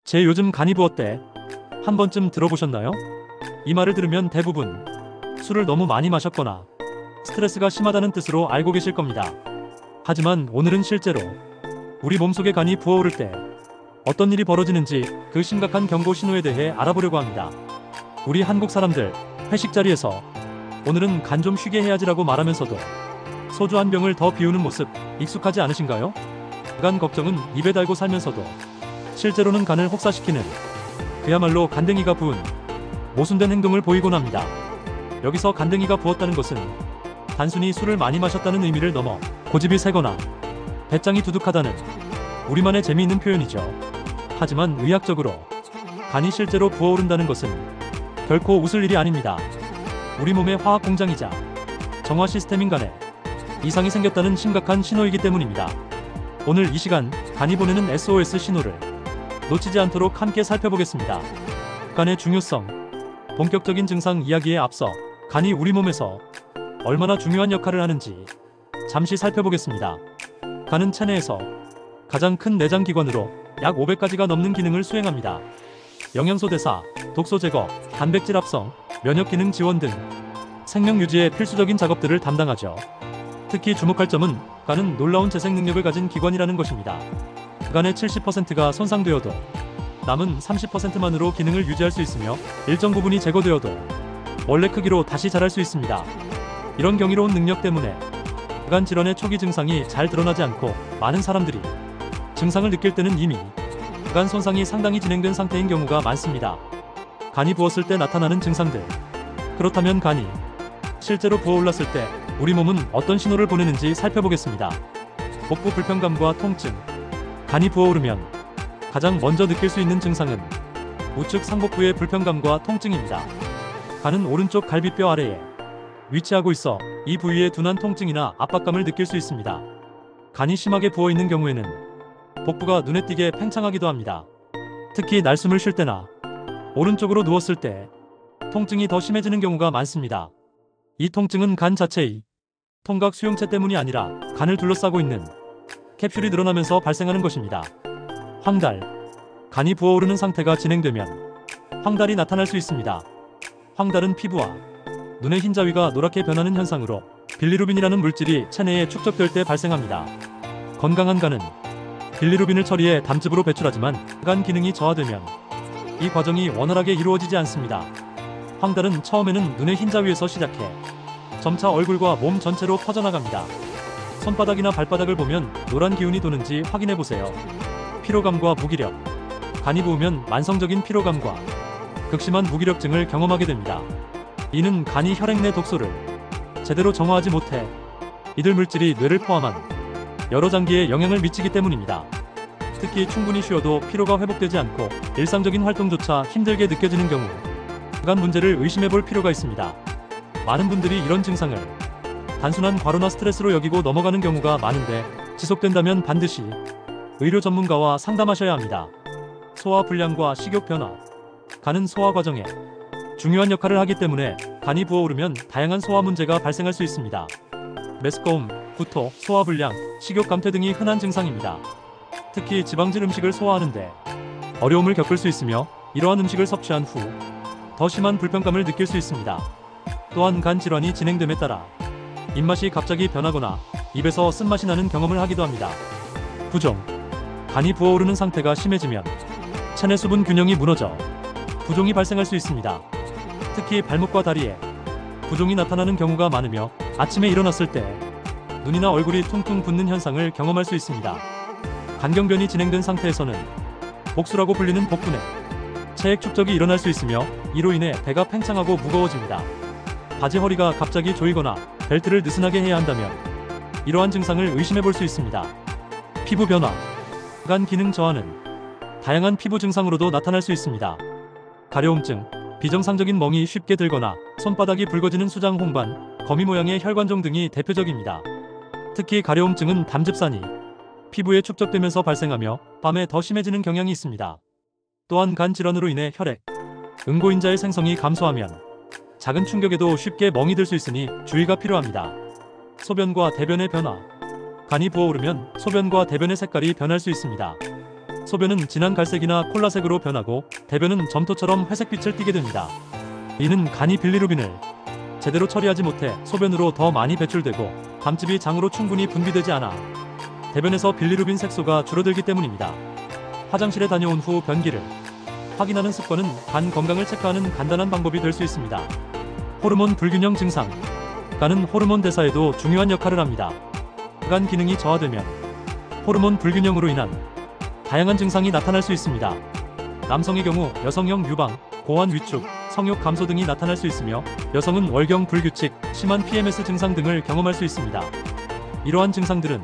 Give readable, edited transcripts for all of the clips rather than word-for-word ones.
제 요즘 간이 부었대. 한 번쯤 들어보셨나요? 이 말을 들으면 대부분 술을 너무 많이 마셨거나 스트레스가 심하다는 뜻으로 알고 계실 겁니다. 하지만 오늘은 실제로 우리 몸속의 간이 부어오를 때 어떤 일이 벌어지는지 그 심각한 경고 신호에 대해 알아보려고 합니다. 우리 한국 사람들 회식 자리에서 오늘은 간 좀 쉬게 해야지라고 말하면서도 소주 한 병을 더 비우는 모습 익숙하지 않으신가요? 간 걱정은 입에 달고 살면서도 실제로는 간을 혹사시키는 그야말로 간댕이가 부은 모순된 행동을 보이곤 합니다. 여기서 간댕이가 부었다는 것은 단순히 술을 많이 마셨다는 의미를 넘어 고집이 세거나 배짱이 두둑하다는 우리만의 재미있는 표현이죠. 하지만 의학적으로 간이 실제로 부어오른다는 것은 결코 웃을 일이 아닙니다. 우리 몸의 화학 공장이자 정화 시스템인 간에 이상이 생겼다는 심각한 신호이기 때문입니다. 오늘 이 시간 간이 보내는 SOS 신호를 놓치지 않도록 함께 살펴보겠습니다. 간의 중요성, 본격적인 증상 이야기에 앞서 간이 우리 몸에서 얼마나 중요한 역할을 하는지 잠시 살펴보겠습니다. 간은 체내에서 가장 큰 내장 기관으로 약 500가지가 넘는 기능을 수행합니다. 영양소 대사, 독소 제거, 단백질 합성, 면역 기능 지원 등 생명 유지에 필수적인 작업들을 담당하죠. 특히 주목할 점은 간은 놀라운 재생 능력을 가진 기관이라는 것입니다. 간의 70%가 손상되어도 남은 30%만으로 기능을 유지할 수 있으며 일정 부분이 제거되어도 원래 크기로 다시 자랄 수 있습니다. 이런 경이로운 능력 때문에 간 질환의 초기 증상이 잘 드러나지 않고 많은 사람들이 증상을 느낄 때는 이미 간 손상이 상당히 진행된 상태인 경우가 많습니다. 간이 부었을 때 나타나는 증상들. 그렇다면 간이 실제로 부어올랐을 때 우리 몸은 어떤 신호를 보내는지 살펴보겠습니다. 복부 불편감과 통증. 간이 부어오르면 가장 먼저 느낄 수 있는 증상은 우측 상복부의 불편감과 통증입니다. 간은 오른쪽 갈비뼈 아래에 위치하고 있어 이 부위의 둔한 통증이나 압박감을 느낄 수 있습니다. 간이 심하게 부어있는 경우에는 복부가 눈에 띄게 팽창하기도 합니다. 특히 날숨을 쉴 때나 오른쪽으로 누웠을 때 통증이 더 심해지는 경우가 많습니다. 이 통증은 간 자체의 통각 수용체 때문이 아니라 간을 둘러싸고 있는 캡슐이 늘어나면서 발생하는 것입니다. 황달. 간이 부어오르는 상태가 진행되면 황달이 나타날 수 있습니다. 황달은 피부와 눈의 흰자위가 노랗게 변하는 현상으로 빌리루빈이라는 물질이 체내에 축적될 때 발생합니다. 건강한 간은 빌리루빈을 처리해 담즙으로 배출하지만 간 기능이 저하되면 이 과정이 원활하게 이루어지지 않습니다. 황달은 처음에는 눈의 흰자위에서 시작해 점차 얼굴과 몸 전체로 퍼져나갑니다. 손바닥이나 발바닥을 보면 노란 기운이 도는지 확인해보세요. 피로감과 무기력. 간이 부으면 만성적인 피로감과 극심한 무기력증을 경험하게 됩니다. 이는 간이 혈액 내 독소를 제대로 정화하지 못해 이들 물질이 뇌를 포함한 여러 장기에 영향을 미치기 때문입니다. 특히 충분히 쉬어도 피로가 회복되지 않고 일상적인 활동조차 힘들게 느껴지는 경우 간 문제를 의심해볼 필요가 있습니다. 많은 분들이 이런 증상을 단순한 과로나 스트레스로 여기고 넘어가는 경우가 많은데 지속된다면 반드시 의료 전문가와 상담하셔야 합니다. 소화 불량과 식욕 변화. 간은 소화 과정에 중요한 역할을 하기 때문에 간이 부어오르면 다양한 소화 문제가 발생할 수 있습니다. 메스꺼움, 구토, 소화 불량, 식욕 감퇴 등이 흔한 증상입니다. 특히 지방질 음식을 소화하는데 어려움을 겪을 수 있으며 이러한 음식을 섭취한 후 더 심한 불편감을 느낄 수 있습니다. 또한 간 질환이 진행됨에 따라 입맛이 갑자기 변하거나 입에서 쓴맛이 나는 경험을 하기도 합니다. 부종. 간이 부어오르는 상태가 심해지면 체내 수분 균형이 무너져 부종이 발생할 수 있습니다. 특히 발목과 다리에 부종이 나타나는 경우가 많으며 아침에 일어났을 때 눈이나 얼굴이 퉁퉁 붓는 현상을 경험할 수 있습니다. 간경변이 진행된 상태에서는 복수라고 불리는 복부 내 체액 축적이 일어날 수 있으며 이로 인해 배가 팽창하고 무거워집니다. 바지 허리가 갑자기 조이거나 벨트를 느슨하게 해야 한다면 이러한 증상을 의심해볼 수 있습니다. 피부 변화. 간 기능 저하는 다양한 피부 증상으로도 나타날 수 있습니다. 가려움증, 비정상적인 멍이 쉽게 들거나 손바닥이 붉어지는 수장 홍반, 거미 모양의 혈관종 등이 대표적입니다. 특히 가려움증은 담즙산이 피부에 축적되면서 발생하며 밤에 더 심해지는 경향이 있습니다. 또한 간 질환으로 인해 혈액, 응고인자의 생성이 감소하면 작은 충격에도 쉽게 멍이 들 수 있으니 주의가 필요합니다. 소변과 대변의 변화. 간이 부어오르면 소변과 대변의 색깔이 변할 수 있습니다. 소변은 진한 갈색이나 콜라색으로 변하고 대변은 점토처럼 회색빛을 띠게 됩니다. 이는 간이 빌리루빈을 제대로 처리하지 못해 소변으로 더 많이 배출되고 담즙이 장으로 충분히 분비되지 않아 대변에서 빌리루빈 색소가 줄어들기 때문입니다. 화장실에 다녀온 후 변기를 확인하는 습관은 간 건강을 체크하는 간단한 방법이 될 수 있습니다. 호르몬 불균형 증상. 간은 호르몬 대사에도 중요한 역할을 합니다. 간 기능이 저하되면 호르몬 불균형으로 인한 다양한 증상이 나타날 수 있습니다. 남성의 경우 여성형 유방, 고환 위축, 성욕 감소 등이 나타날 수 있으며 여성은 월경 불규칙, 심한 PMS 증상 등을 경험할 수 있습니다. 이러한 증상들은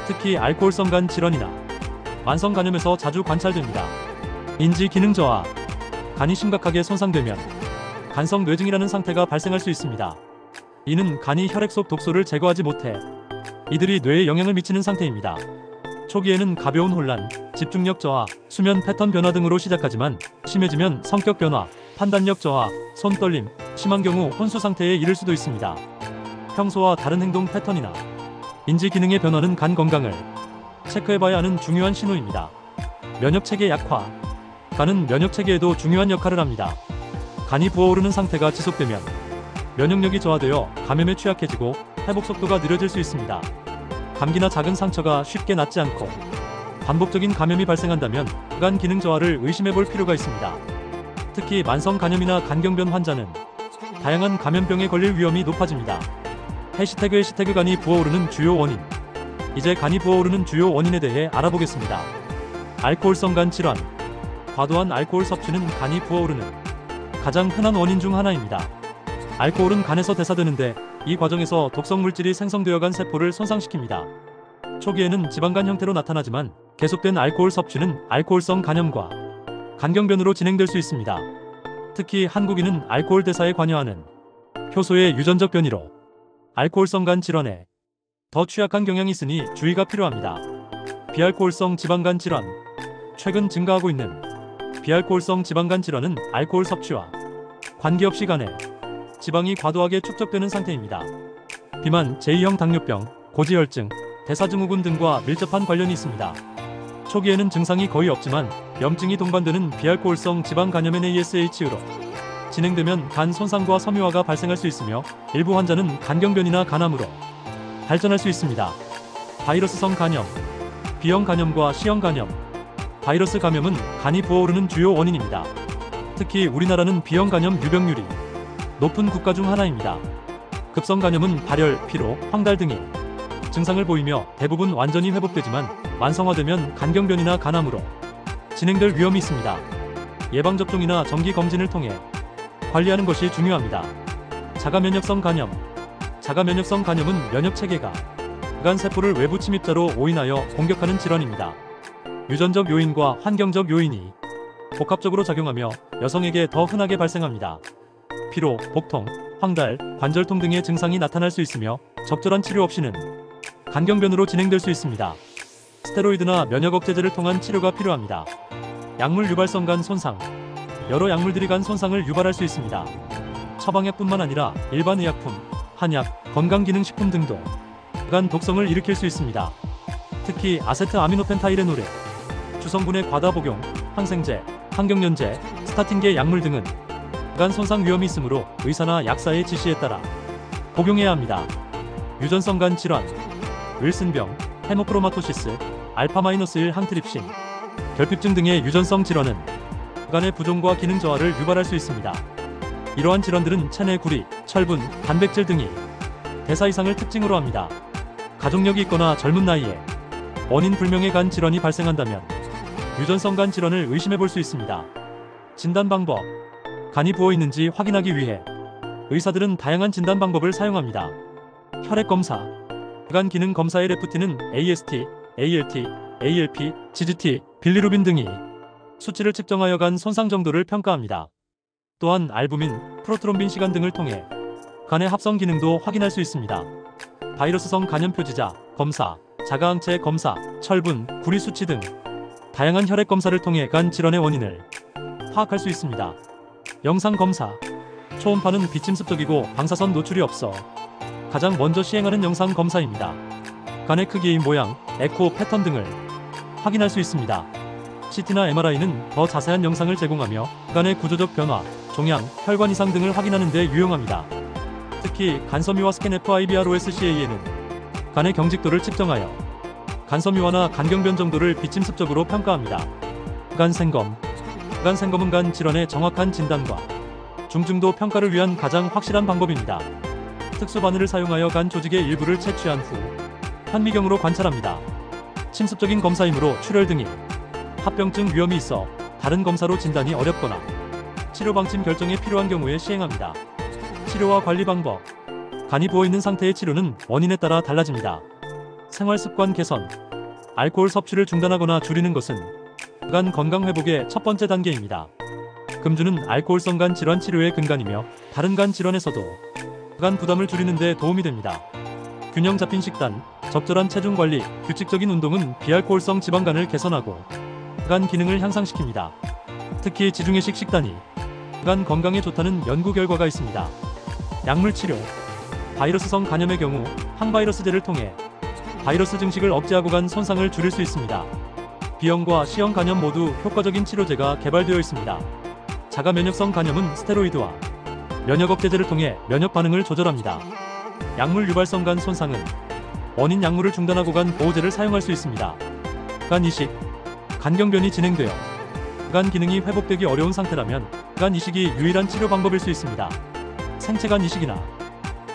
특히 알코올성 간 질환이나 만성 간염에서 자주 관찰됩니다. 인지 기능 저하. 간이 심각하게 손상되면 간성 뇌증이라는 상태가 발생할 수 있습니다. 이는 간이 혈액 속 독소를 제거하지 못해 이들이 뇌에 영향을 미치는 상태입니다. 초기에는 가벼운 혼란, 집중력 저하, 수면 패턴 변화 등으로 시작하지만 심해지면 성격 변화, 판단력 저하, 손 떨림, 심한 경우 혼수 상태에 이를 수도 있습니다. 평소와 다른 행동 패턴이나 인지 기능의 변화는 간 건강을 체크해봐야 하는 중요한 신호입니다. 면역체계 약화. 간은 면역체계에도 중요한 역할을 합니다. 간이 부어오르는 상태가 지속되면 면역력이 저하되어 감염에 취약해지고 회복 속도가 느려질 수 있습니다. 감기나 작은 상처가 쉽게 낫지 않고 반복적인 감염이 발생한다면 간 기능 저하를 의심해볼 필요가 있습니다. 특히 만성 간염이나 간경변 환자는 다양한 감염병에 걸릴 위험이 높아집니다. 해시태그 간이 부어오르는 주요 원인. 이제 간이 부어오르는 주요 원인에 대해 알아보겠습니다. 알코올성 간 질환. 과도한 알코올 섭취는 간이 부어오르는 가장 흔한 원인 중 하나입니다. 알코올은 간에서 대사되는데 이 과정에서 독성 물질이 생성되어 간 세포를 손상시킵니다. 초기에는 지방간 형태로 나타나지만 계속된 알코올 섭취는 알코올성 간염과 간경변으로 진행될 수 있습니다. 특히 한국인은 알코올 대사에 관여하는 효소의 유전적 변이로 알코올성 간 질환에 더 취약한 경향이 있으니 주의가 필요합니다. 비알코올성 지방간 질환. 최근 증가하고 있는 비알코올성 지방간 질환은 알코올 섭취와 관계없이 간에 지방이 과도하게 축적되는 상태입니다. 비만, 제2형 당뇨병, 고지혈증, 대사증후군 등과 밀접한 관련이 있습니다. 초기에는 증상이 거의 없지만 염증이 동반되는 비알코올성 지방 간염 NASH로 진행되면 간 손상과 섬유화가 발생할 수 있으며 일부 환자는 간경변이나 간암으로 발전할 수 있습니다. 바이러스성 간염. B형 간염과 C형 간염. 바이러스 감염은 간이 부어오르는 주요 원인입니다. 특히 우리나라는 B형 간염 유병률이 높은 국가 중 하나입니다. 급성 간염은 발열, 피로, 황달 등의 증상을 보이며 대부분 완전히 회복되지만 만성화되면 간경변이나 간암으로 진행될 위험이 있습니다. 예방접종이나 정기검진을 통해 관리하는 것이 중요합니다. 자가면역성 간염. 자가면역성 간염은 면역체계가 간 세포를 외부 침입자로 오인하여 공격하는 질환입니다. 유전적 요인과 환경적 요인이 복합적으로 작용하며 여성에게 더 흔하게 발생합니다. 피로, 복통, 황달, 관절통 등의 증상이 나타날 수 있으며 적절한 치료 없이는 간경변으로 진행될 수 있습니다. 스테로이드나 면역 억제제를 통한 치료가 필요합니다. 약물 유발성 간 손상. 여러 약물들이 간 손상을 유발할 수 있습니다. 처방약뿐만 아니라 일반 의약품, 한약, 건강기능식품 등도 간 독성을 일으킬 수 있습니다. 특히 아세트아미노펜타이레노레, 주성분의 과다 복용, 항생제, 항경련제, 스타틴계 약물 등은 간 손상 위험이 있으므로 의사나 약사의 지시에 따라 복용해야 합니다. 유전성 간 질환. 윌슨병, 헤모크로마토시스, 알파-1 항트립신, 결핍증 등의 유전성 질환은 간의 부종과 기능 저하를 유발할 수 있습니다. 이러한 질환들은 체내 구리, 철분, 단백질 등이 대사 이상을 특징으로 합니다. 가족력이 있거나 젊은 나이에 원인 불명의 간 질환이 발생한다면 유전성 간 질환을 의심해 볼 수 있습니다. 진단 방법. 간이 부어 있는지 확인하기 위해 의사들은 다양한 진단 방법을 사용합니다. 혈액 검사. 간 기능 검사의 레프틴은 AST, ALT, ALP, GGT, 빌리루빈 등이 수치를 측정하여 간 손상 정도를 평가합니다. 또한 알부민, 프로트롬빈 시간 등을 통해 간의 합성 기능도 확인할 수 있습니다. 바이러스성 간염 표지자 검사, 자가항체 검사, 철분, 구리 수치 등 다양한 혈액 검사를 통해 간 질환의 원인을 파악할 수 있습니다. 영상 검사. 초음파는 비침습적이고 방사선 노출이 없어 가장 먼저 시행하는 영상 검사입니다. 간의 크기, 모양, 에코, 패턴 등을 확인할 수 있습니다. CT나 MRI는 더 자세한 영상을 제공하며 간의 구조적 변화, 종양, 혈관 이상 등을 확인하는 데 유용합니다. 특히 간섬유화 스캔 FIBROS-CA에는 간의 경직도를 측정하여 간섬유화나 간경변 정도를 비침습적으로 평가합니다. 간생검. 간생검은 간 질환의 정확한 진단과 중증도 평가를 위한 가장 확실한 방법입니다. 특수 바늘을 사용하여 간 조직의 일부를 채취한 후 현미경으로 관찰합니다. 침습적인 검사이므로 출혈 등의 합병증 위험이 있어 다른 검사로 진단이 어렵거나 치료 방침 결정이 필요한 경우에 시행합니다. 치료와 관리 방법. 간이 부어있는 상태의 치료는 원인에 따라 달라집니다. 생활습관 개선. 알코올 섭취를 중단하거나 줄이는 것은 간 건강 회복의 첫 번째 단계입니다. 금주는 알코올성 간 질환 치료의 근간이며 다른 간 질환에서도 간 부담을 줄이는 데 도움이 됩니다. 균형 잡힌 식단, 적절한 체중 관리, 규칙적인 운동은 비알코올성 지방간을 개선하고 간 기능을 향상시킵니다. 특히 지중해식 식단이 간 건강에 좋다는 연구 결과가 있습니다. 약물 치료. 바이러스성 간염의 경우 항바이러스제를 통해 바이러스 증식을 억제하고 간 손상을 줄일 수 있습니다. B형과 C형 간염 모두 효과적인 치료제가 개발되어 있습니다. 자가 면역성 간염은 스테로이드와 면역 억제제를 통해 면역 반응을 조절합니다. 약물 유발성 간 손상은 원인 약물을 중단하고 간 보호제를 사용할 수 있습니다. 간 이식. 간경변이 진행되어 간 기능이 회복되기 어려운 상태라면 간 이식이 유일한 치료 방법일 수 있습니다. 생체간 이식이나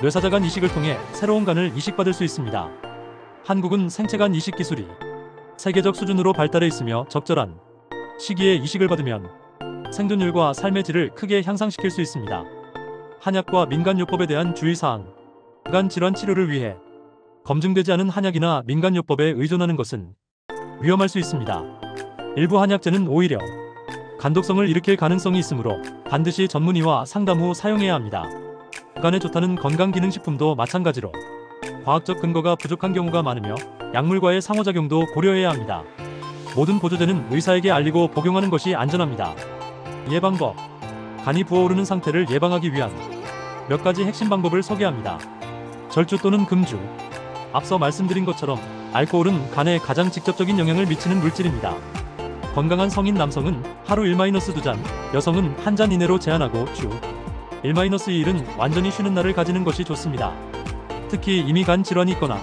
뇌사자간 이식을 통해 새로운 간을 이식받을 수 있습니다. 한국은 생체간 이식 기술이 세계적 수준으로 발달해 있으며 적절한 시기에 이식을 받으면 생존율과 삶의 질을 크게 향상시킬 수 있습니다. 한약과 민간요법에 대한 주의사항. 간 질환 치료를 위해 검증되지 않은 한약이나 민간요법에 의존하는 것은 위험할 수 있습니다. 일부 한약재는 오히려 간독성을 일으킬 가능성이 있으므로 반드시 전문의와 상담 후 사용해야 합니다. 간에 좋다는 건강기능식품도 마찬가지로 과학적 근거가 부족한 경우가 많으며 약물과의 상호작용도 고려해야 합니다. 모든 보조제는 의사에게 알리고 복용하는 것이 안전합니다. 예방법. 간이 부어오르는 상태를 예방하기 위한 몇 가지 핵심 방법을 소개합니다. 절주 또는 금주. 앞서 말씀드린 것처럼 알코올은 간에 가장 직접적인 영향을 미치는 물질입니다. 건강한 성인 남성은 하루 1-2잔, 여성은 1잔 이내로 제한하고 주 1-2일은 완전히 쉬는 날을 가지는 것이 좋습니다. 특히 이미 간 질환이 있거나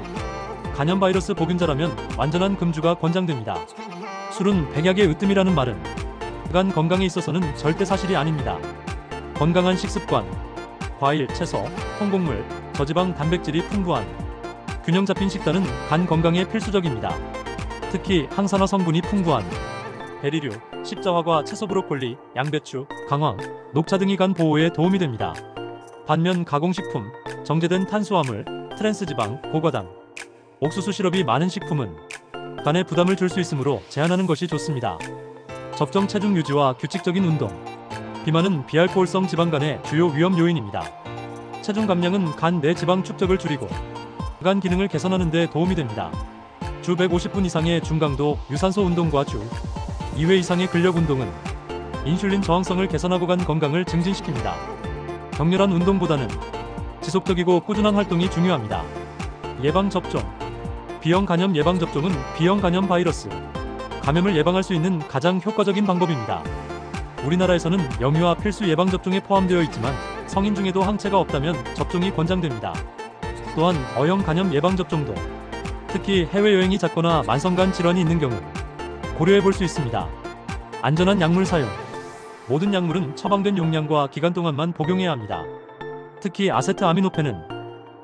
간염 바이러스 보균자라면 완전한 금주가 권장됩니다. 술은 백약의 으뜸이라는 말은 간 건강에 있어서는 절대 사실이 아닙니다. 건강한 식습관. 과일, 채소, 통곡물, 저지방 단백질이 풍부한 균형 잡힌 식단은 간 건강에 필수적입니다. 특히 항산화 성분이 풍부한 베리류, 십자화과 채소 브로콜리, 양배추, 강황, 녹차 등이 간 보호에 도움이 됩니다. 반면 가공식품, 정제된 탄수화물, 트랜스지방, 고과당, 옥수수 시럽이 많은 식품은 간에 부담을 줄 수 있으므로 제한하는 것이 좋습니다. 적정 체중 유지와 규칙적인 운동. 비만은 비알코올성 지방간의 주요 위험 요인입니다. 체중 감량은 간 내 지방 축적을 줄이고 간 기능을 개선하는 데 도움이 됩니다. 주 150분 이상의 중강도 유산소 운동과 주 2회 이상의 근력 운동은 인슐린 저항성을 개선하고 간 건강을 증진시킵니다. 격렬한 운동보다는 지속적이고 꾸준한 활동이 중요합니다. 예방접종. B형 간염 예방접종은 B형 간염 바이러스 감염을 예방할 수 있는 가장 효과적인 방법입니다. 우리나라에서는 영유아 필수 예방접종에 포함되어 있지만 성인 중에도 항체가 없다면 접종이 권장됩니다. 또한 어형 간염 예방접종도 특히 해외여행이 잦거나 만성간 질환이 있는 경우 고려해 볼 수 있습니다. 안전한 약물 사용. 모든 약물은 처방된 용량과 기간 동안만 복용해야 합니다. 특히 아세트아미노펜은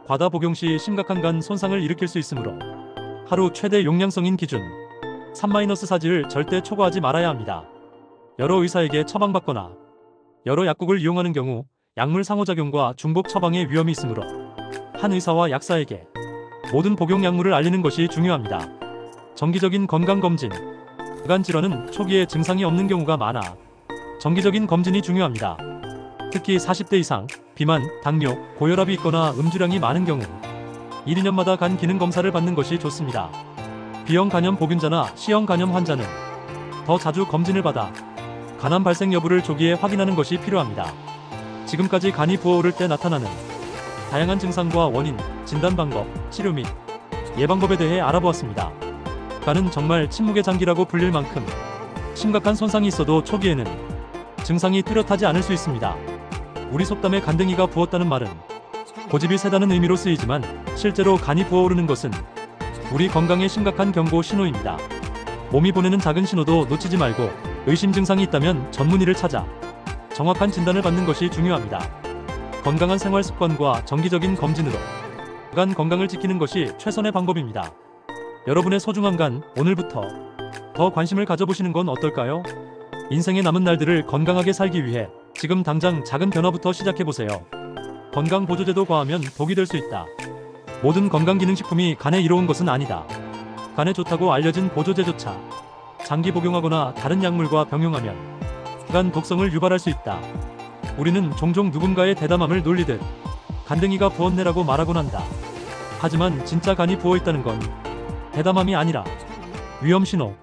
과다 복용 시 심각한 간 손상을 일으킬 수 있으므로 하루 최대 용량성인 기준 3-4를 절대 초과하지 말아야 합니다. 여러 의사에게 처방받거나 여러 약국을 이용하는 경우 약물 상호작용과 중복 처방의 위험이 있으므로 한 의사와 약사에게 모든 복용 약물을 알리는 것이 중요합니다. 정기적인 건강검진. 간 질환은 초기에 증상이 없는 경우가 많아 정기적인 검진이 중요합니다. 특히 40대 이상, 비만, 당뇨, 고혈압이 있거나 음주량이 많은 경우 1-2년마다 간 기능 검사를 받는 것이 좋습니다. B형 간염 보균자나 C형 간염 환자는 더 자주 검진을 받아 간암 발생 여부를 조기에 확인하는 것이 필요합니다. 지금까지 간이 부어오를 때 나타나는 다양한 증상과 원인, 진단 방법, 치료 및 예방법에 대해 알아보았습니다. 간은 정말 침묵의 장기라고 불릴 만큼 심각한 손상이 있어도 초기에는 증상이 뚜렷하지 않을 수 있습니다. 우리 속담에 간등이가 부었다는 말은 고집이 세다는 의미로 쓰이지만 실제로 간이 부어오르는 것은 우리 건강에 심각한 경고 신호입니다. 몸이 보내는 작은 신호도 놓치지 말고 의심 증상이 있다면 전문의를 찾아 정확한 진단을 받는 것이 중요합니다. 건강한 생활 습관과 정기적인 검진으로 간 건강을 지키는 것이 최선의 방법입니다. 여러분의 소중한 간, 오늘부터 더 관심을 가져보시는 건 어떨까요? 인생의 남은 날들을 건강하게 살기 위해 지금 당장 작은 변화부터 시작해보세요. 건강보조제도 과하면 독이 될 수 있다. 모든 건강기능식품이 간에 이로운 것은 아니다. 간에 좋다고 알려진 보조제조차 장기 복용하거나 다른 약물과 병용하면 간 독성을 유발할 수 있다. 우리는 종종 누군가의 대담함을 놀리듯 간등이가 부었네라고 말하곤 한다. 하지만 진짜 간이 부어있다는 건 대담함이 아니라 위험신호,